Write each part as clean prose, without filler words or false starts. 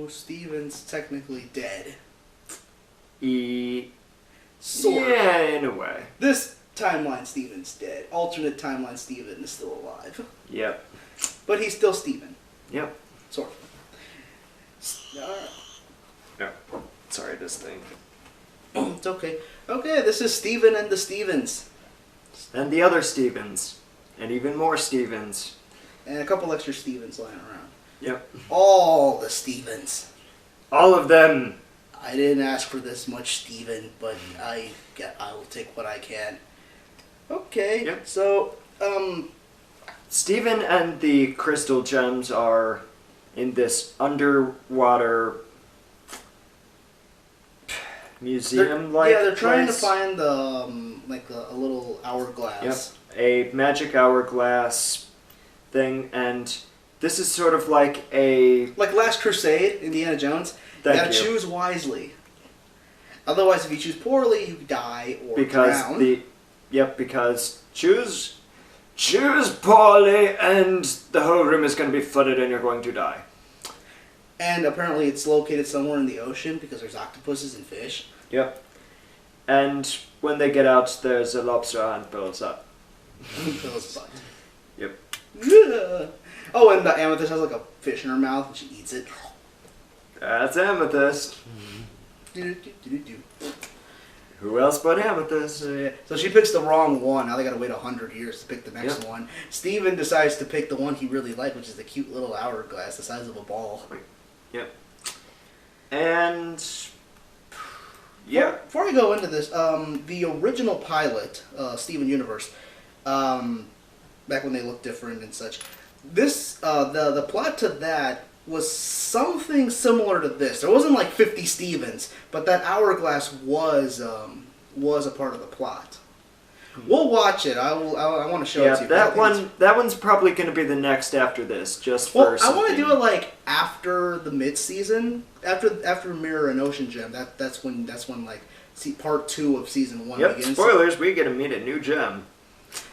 So Steven's technically dead. Sort of. Yeah, in a way. This timeline, Steven's dead. Alternate timeline, Steven is still alive. Yep. But he's still Steven. Yep. Sort of. No. Sorry, this thing. It's okay. Okay, this is Steven and the Stevens. And the other Stevens. And even more Stevens. And a couple extra Stevens lying around. Yep. All the Stevens. All of them. I didn't ask for this much, Steven, but I will take what I can. Okay. Yep. So, Steven and the crystal gems are in this underwater museum-like yeah, they're trying to place. find the like a little hourglass. Yep. A magic hourglass thing, and this is sort of like a... Like Last Crusade, Indiana Jones. You gotta choose wisely. Otherwise, if you choose poorly, you die or drown. Because choose poorly, and the whole room is going to be flooded, and you're going to die. And apparently, it's located somewhere in the ocean because there's octopuses and fish. Yep. And when they get out, there's a lobster and fills up. Phil's butt. Yep. Oh, and the amethyst has like a fish in her mouth, and she eats it. That's Amethyst. Who else but Amethyst? So she picks the wrong one. Now they gotta wait 100 years to pick the next one. Steven decides to pick the one he really liked, which is the cute little hourglass the size of a ball. Yep. And... yeah. Before I go into this, the original pilot, Steven Universe, back when they looked different and such, this, the plot to that was something similar to this. There wasn't like 50 Stevens, but that hourglass was a part of the plot. We'll watch it. I want to show it to you. That one's probably going to be the next after this. Just for I want to do it like after the mid-season, after Mirror and Ocean Gem. That's when like part 2 of season 1 begins. Spoilers. We get to meet a new gem.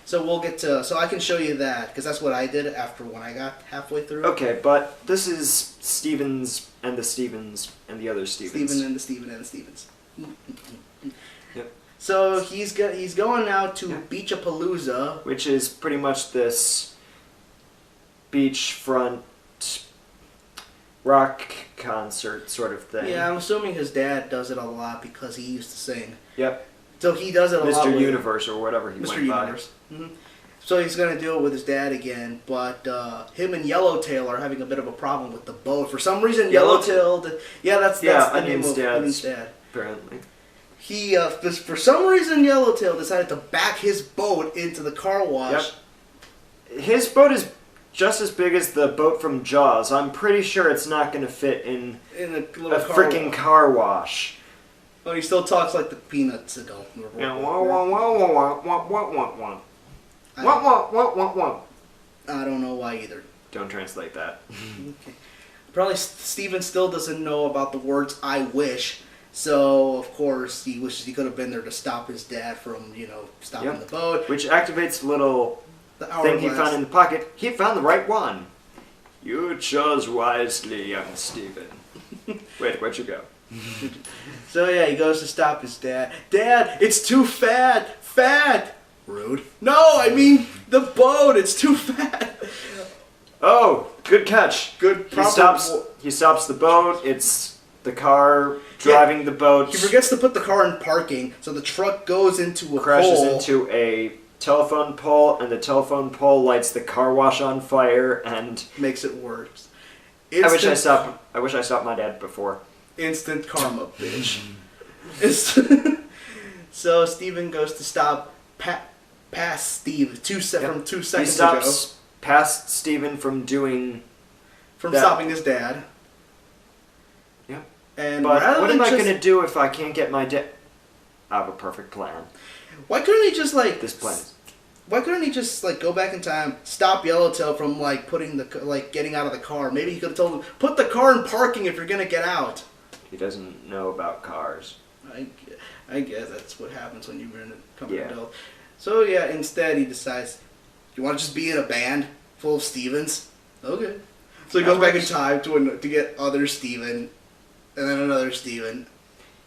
So we'll get to. So I can show you that because that's what I did after when I got halfway through. Okay, but this is Stevens and the Stevens and the other Stevens. Steven and the Steven and the Stevens. Yep. So he's going now to Beachapalooza, which is pretty much this beachfront rock concert sort of thing. Yeah, I'm assuming his dad does it a lot because he used to sing. Yep. So he does it a lot. Mr. Universe or whatever he Mr. went by. Universe. Mm-hmm. So he's going to do it with his dad again, but him and Yellowtail are having a bit of a problem with the boat. For some reason, Yellowtail... that's the name of Onion's dad. Apparently. He, for some reason, Yellowtail decided to back his boat into the car wash. Yep. His boat is just as big as the boat from Jaws. I'm pretty sure it's not going to fit in a freaking car wash. Oh, he still talks like the Peanuts adult. Yeah, I don't know why either. Don't translate that. Okay. Probably Steven still doesn't know about the words "I wish," so of course he wishes he could have been there to stop his dad from, stopping the boat. Which activates the little thing he found in the pocket. He found the right one. You chose wisely, young Steven. Wait, where'd you go? So yeah, he goes to stop his dad. Dad, it's too fat! Fat! Rude. No, I mean the boat. It's too fat. Oh, good catch. Good. He stops the boat. It's the car driving the boat. He forgets to put the car in parking, so the truck goes into a crashes pole. Into a telephone pole, and the telephone pole lights the car wash on fire and makes it worse. I wish I stopped my dad before. Instant karma, bitch. So Steven goes to stop past Steve from 2 seconds ago. He stops past Steven from stopping his dad. Yeah. And but what am I going to do if I can't get my dad? I have a perfect plan. Why couldn't he just this plan? Why couldn't he just go back in time, stop Yellowtail from getting out of the car? Maybe he could have told him, put the car in parking if you're going to get out. He doesn't know about cars. I guess that's what happens when you become an adult. So yeah, instead he decides, you want to just be in a band full of Stevens? Okay. So he goes back in time to get other Steven, and then another Steven.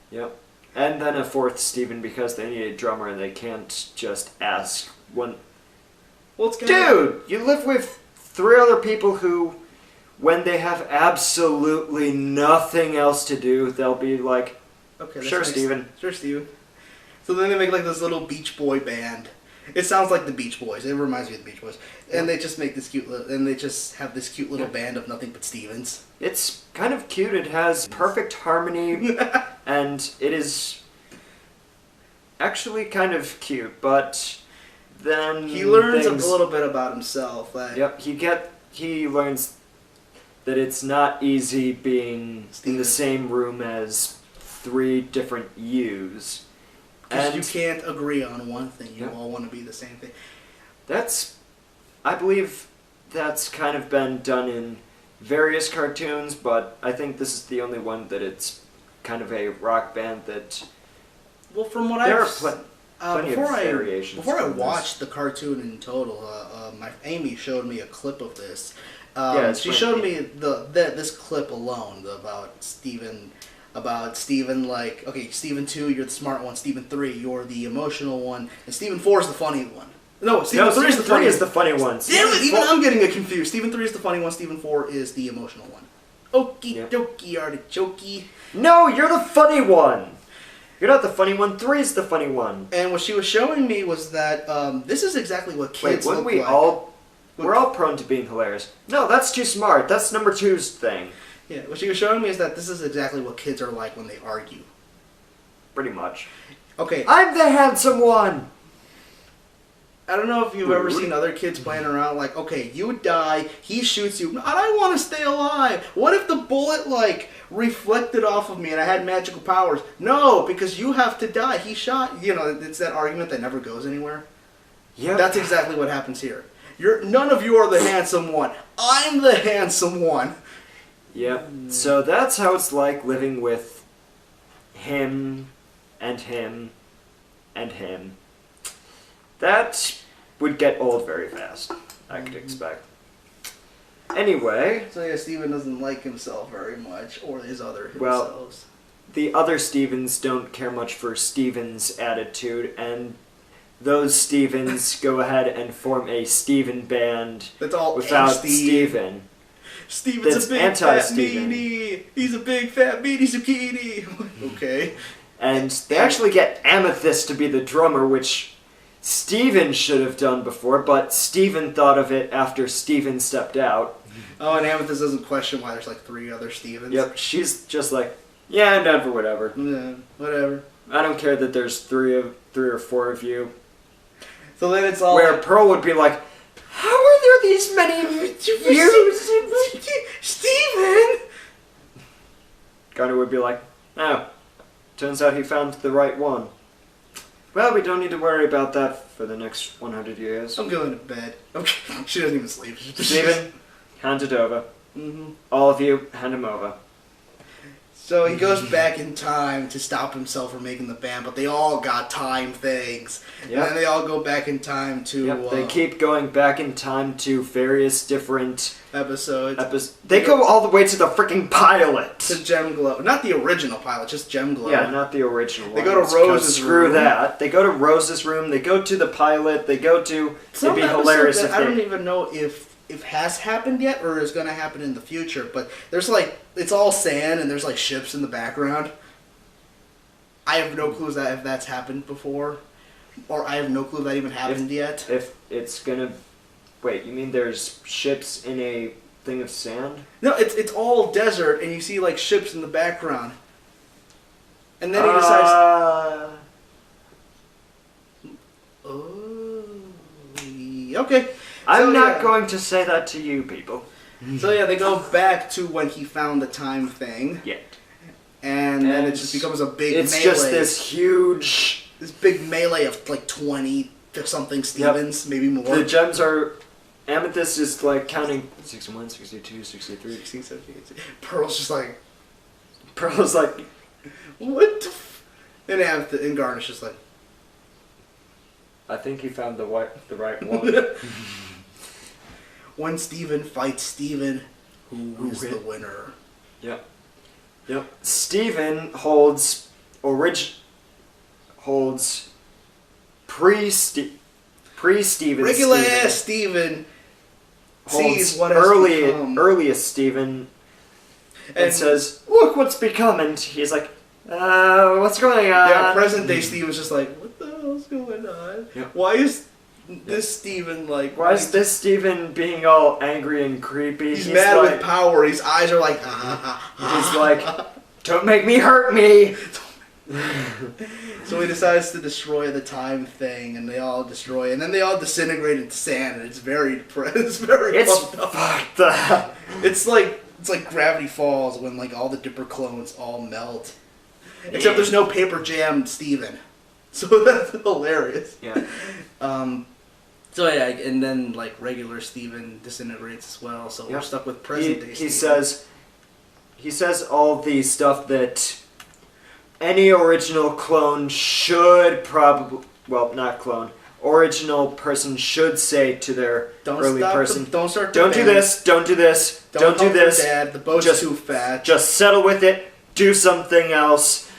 Yep. And then a fourth Steven because they need a drummer and they can't just ask one. Well, it's Dude, you live with 3 other people who, when they have absolutely nothing else to do, they'll be like, okay, sure, nice. Steven. Sure, Steven. So then they make like this little Beach Boy band. It sounds like the Beach Boys. It reminds me of the Beach Boys. And they just make this cute and they just have this cute little band of nothing but Stevens. It's kind of cute. It has perfect harmony, and it is actually kind of cute, but then he learns a little bit about himself. Yep, he learns that it's not easy being in the same room as 3 different yous. Because you can't agree on one thing. You all want to be the same thing. I believe that's kind of been done in various cartoons, but I think this is the only one that it's kind of a rock band that... Well, from what there I've... plenty of variations. Before I watched the cartoon in total, Amy showed me a clip of this. She showed me this clip alone about Steven... like, okay, Steven 2, you're the smart one. Steven 3, you're the emotional one. And Steven 4 is the funny one. No, Steven 3 is the funny one. Damn it, even I'm getting it confused. Steven 3 is the funny one. Steven 4 is the emotional one. Okie dokie, artichokey. No, you're the funny one. You're not the funny one. 3 is the funny one. And what she was showing me was that this is exactly what kids look like. We're all prone to being hilarious. No, that's too smart. That's number 2's thing. Yeah, what she was showing me is that this is exactly what kids are like when they argue. Pretty much. Okay. I'm the handsome one! I don't know if you've ever seen other kids playing around like, okay, you die, he shoots you, I want to stay alive. What if the bullet, like, reflected off of me and I had magical powers? No, because you have to die. He shot, it's that argument that never goes anywhere. Yeah. That's exactly what happens here. None of you are the handsome one. I'm the handsome one. Yep. So that's how it's like living with him and him and him. That would get old very fast, I could expect. Anyway. So yeah, Steven doesn't like himself very much, or his other himself. Well, the other Stevens don't care much for Steven's attitude, and those Stevens go ahead and form a Steven band without Steven. Steven's a big fat meanie. He's a big fat meanie zucchini. Okay. And they actually get Amethyst to be the drummer, which Steven should have done before, but Steven thought of it after Steven stepped out. Oh, and Amethyst doesn't question why there's like 3 other Stevens. Yep, she's just like, yeah, I'm down for whatever. Yeah, whatever. I don't care that there's 3 or 4 of you. So then it's all where Pearl would be like, how are there these many views? Steven! Garner would be like, oh, turns out he found the right one. Well, we don't need to worry about that for the next 100 years. I'm going to bed. Okay. She doesn't even sleep. Steven, hand it over. Mm-hmm. All of you, hand him over. So he goes back in time to stop himself from making the band, but they all got time things. Yep. And then they all go back in time to... Yep, they keep going back in time to various different... episodes. They go all the way to the freaking pilot! To Gem Glow. Not the original pilot, just Gem Glow. Yeah, not the original one. They go to Rose's room. Screw that. They go to Rose's room, they go to the pilot, they go to... It'd be hilarious if I don't even know if has happened yet or is going to happen in the future, but there's like, it's all sand and there's like ships in the background. I have no clue if that's happened before, or I have no clue that even happened yet. If it's going to... Wait, you mean there's ships in a thing of sand? No, it's all desert and you see like ships in the background. And then he decides... okay. I'm not going to say that to you people. So yeah, they go back to when he found the time thing. Yeah. And then it just becomes a big melee. It's just this huge... This big melee of like 20 to something Stevens, maybe more. The gems are... Amethyst is like counting 61, 62, 63. 16, 17, 18. Pearl's just like... Pearl's like... What the And Amethyst and Garnish just like... I think he found the right one. When Steven fights Steven, Who is the winner? Yep. Steven holds pre-Steven Regular ass Steven holds sees what has become. earliest Steven and says, "Look what's become," and he's like, "What's going on?" Yeah, present day Steven's just like, "What the hell's going on? Yep. Why is this Steven like? Why is this Steven being all angry and creepy? He's mad like, with power. His eyes are like, he's like, "Don't make me hurt me." So he decides to destroy the time thing, and they all destroy, and then they all disintegrate into sand, and it's very fucked up. Fucked up. It's like Gravity Falls when like all the Dipper clones all melt, except there's no Paper Jam Steven, so that's hilarious. Yeah. So yeah, and then like regular Steven disintegrates as well, so we're stuck with present day Steven. He says all the stuff that any original clone should original person should say to their early person. Don't start. Don't do this. Don't do this. Don't do this. Dad, the boat's too fat. Just settle with it. Do something else,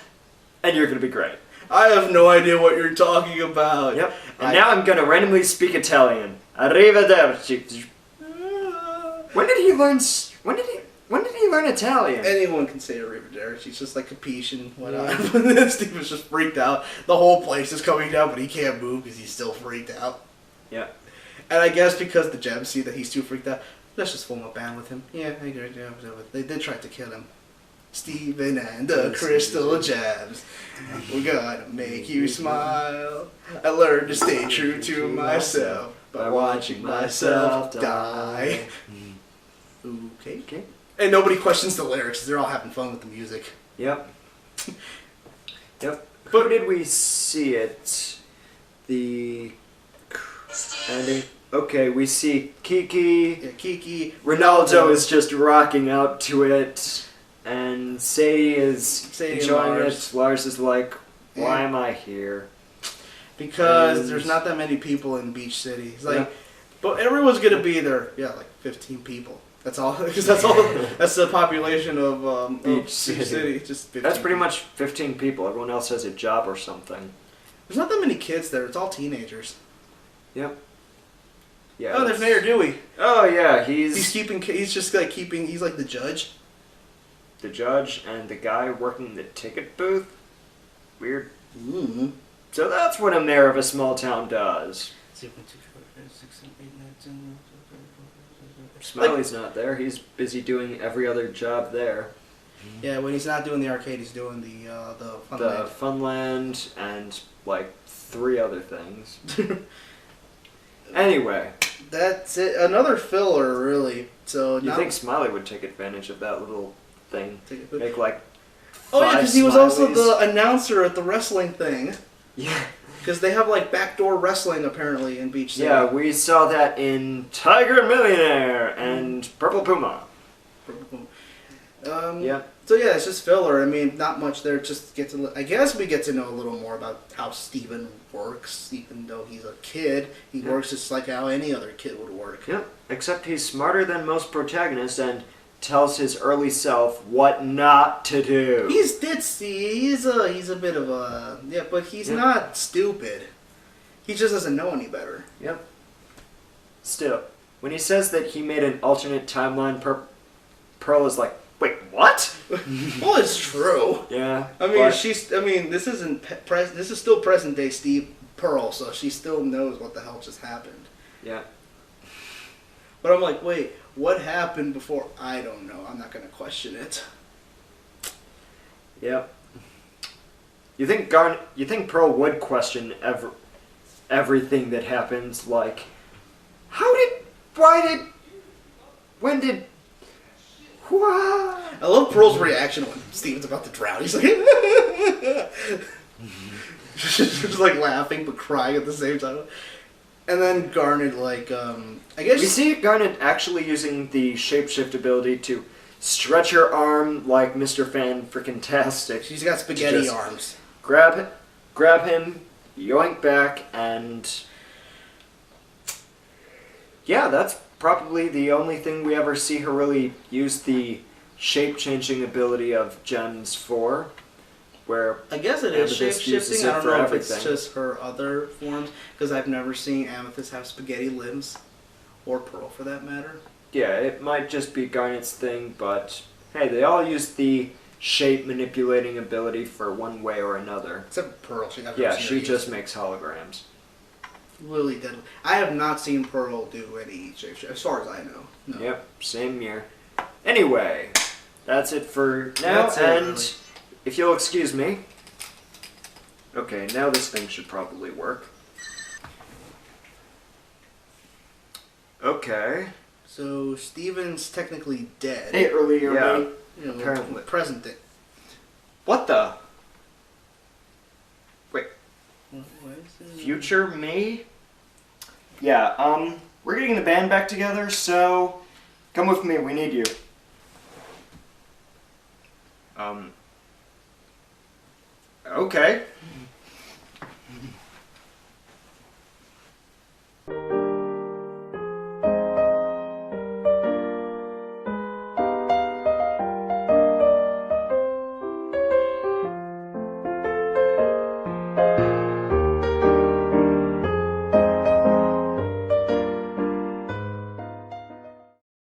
and you're gonna be great. I have no idea what you're talking about. Yep. And now I'm gonna randomly speak Italian. Arrivederci. When did he learn Italian? Anyone can say arrivederci. It's just like capiche and whatnot. But then Steve was just freaked out. The whole place is coming down, but he can't move because he's still freaked out. Yeah. And I guess because the gems see that he's too freaked out, let's just form a band with him. Yeah, I agree. They did try to kill him. Steven and the Crystal Gems. We're gonna make you smile. I learned to stay true to myself by watching myself die. Okay. And nobody questions the lyrics. They're all having fun with the music. Yep. Who did we see it? The ending. Okay, we see Kiki. Yeah, Kiki. Ronaldo is just rocking out to it. And Sadie is enjoying it. Lars is like, why am I here? Because there's not that many people in Beach City. He's like, but everyone's gonna be there. Yeah, like 15 people. That's all. Because that's all. That's the population of Beach City. Just 15 that's pretty much 15 people. Everyone else has a job or something. There's not that many kids there. It's all teenagers. Yep. Yeah. Oh, there's Mayor Dewey. Oh yeah, he's just like keeping. He's like the judge. The judge and the guy working the ticket booth. Weird. Mm-hmm. So that's what a mayor of a small town does. Smiley's not there. He's busy doing every other job there. Yeah, when he's not doing the arcade, he's doing the Funland. The Funland and like 3 other things. Anyway. That's it. Another filler, really. So you think Smiley would take advantage of that little thing? Make like 5 yeah, because he was also the announcer at the wrestling thing. Yeah. Because they have like backdoor wrestling apparently in Beach City. Yeah, we saw that in Tiger Millionaire and Purple Puma. Yeah. So yeah, it's just filler. I mean, not much there. Just I guess we get to know a little more about how Steven works. Even though he's a kid, he works just like how any other kid would work. Yep. Except he's smarter than most protagonists and tells his early self what not to do. He's ditzy. He's a bit of a but he's not stupid. He just doesn't know any better. Yep. Still, when he says that he made an alternate timeline, Pearl is like, wait, what? Well, it's true. Yeah. I mean, this isn't this is still present day Steve Pearl, so she still knows what the hell just happened. Yeah. But I'm like, wait, what happened before? I don't know. I'm not gonna question it. Yep. You think Pearl would question everything that happens? Like, when did? What? I love Pearl's reaction when Steven's about to drown. He's like, just like laughing but crying at the same time. And then Garnet, like, I guess... We see Garnet actually using the shapeshift ability to stretch her arm like Mr. Fan-Frickin-Tastic. She's got spaghetti arms. Grab him, yoink back, and... Yeah, that's probably the only thing we ever see her really use the shape-changing ability of Gems for, where I guess it is Amethyst uses shape-shifting. it I don't for know if everything. it's just her other forms, because I've never seen Amethyst have spaghetti limbs, or Pearl for that matter. yeah, it might just be Garnet's thing, but hey, they all use the shape-manipulating ability for one way or another. Except Pearl. I've never Yeah, seen her she use just it. makes holograms. Really deadly. I have not seen Pearl do any shape as far as I know. No. Yep, same here. Anyway, that's it for now, That's it, and really. if you'll excuse me. Okay, now this thing should probably work. Okay. So Steven's technically dead. Hey, earlier, Yeah. mate. You know, apparently. present day. What the? Wait, What is it? Future me? Yeah, we're getting the band back together, so come with me, we need you. Okay.